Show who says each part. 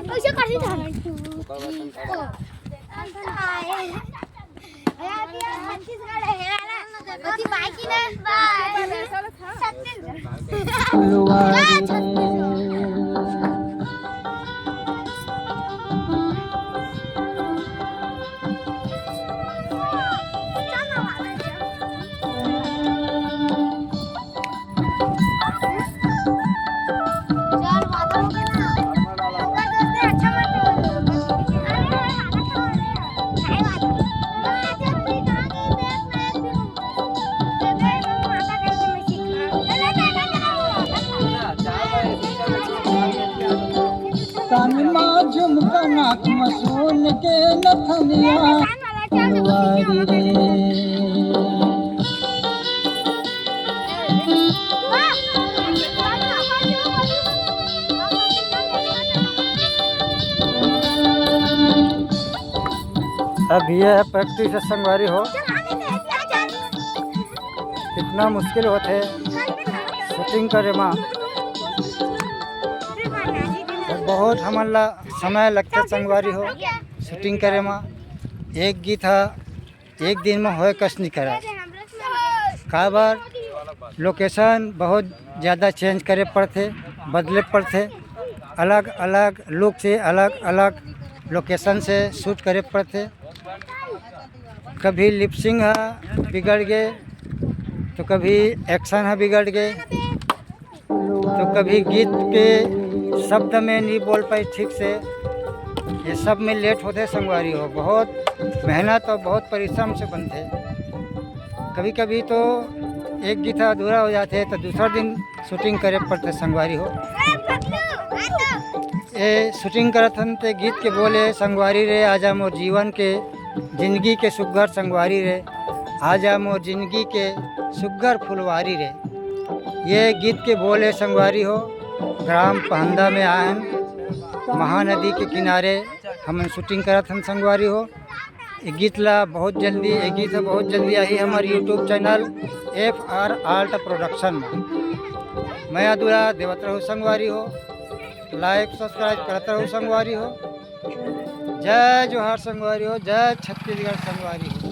Speaker 1: पैसे काढी झाला
Speaker 2: कानमा झुमका नाक मसून के नथनिया फुलवारी रे। अब ये है प्रैक्टिस संगवारी हो, कितना मुश्किल होते शूटिंग करे माँ, बहुत हमला समय लगता संगवारी हो शूटिंग करे माँ। एक गीत एक दिन में होए कस नहीं करा, का बार लोकेशन बहुत ज़्यादा चेंज करे पड़ते, बदले पड़ते, अलग अलग लुक से अलग अलग लोकेशन से शूट करे पड़ते। कभी लिपसिंग है बिगड़ गए, तो कभी एक्शन है बिगड़ गए, तो कभी गीत के शब्द में नहीं बोल पाई ठीक से, ये सब में लेट होते संगवारी हो। बहुत मेहनत और बहुत परिश्रम से बनते। कभी कभी तो एक गीत अधूरा हो जाते तो दूसरा दिन शूटिंग करे पड़ते संगवारी हो। ये शूटिंग करत हन ते गीत के बोले संगवारी रे आजा मोर जीवन के जिंदगी के सुग्घर संगवारी रे, आजा मोर जिंदगी के सुग्घर फुलवारी रे। ये गीत के बोले संगवारी हो। ग्राम पहंदा में आयन महानदी के किनारे हम शूटिंग करत हन संगवारी हो। ये गीत ला बहुत जल्दी, ये गीत बहुत जल्दी आई हमारे YouTube channel FR art production में। मैं अधूरा देवत रहूँ संगवारी हो, लाइक सब्सक्राइब करते रहूँ संगवारी हो। जय जोहार संगवारी हो, जय छत्तीसगढ़ संगवारी हो।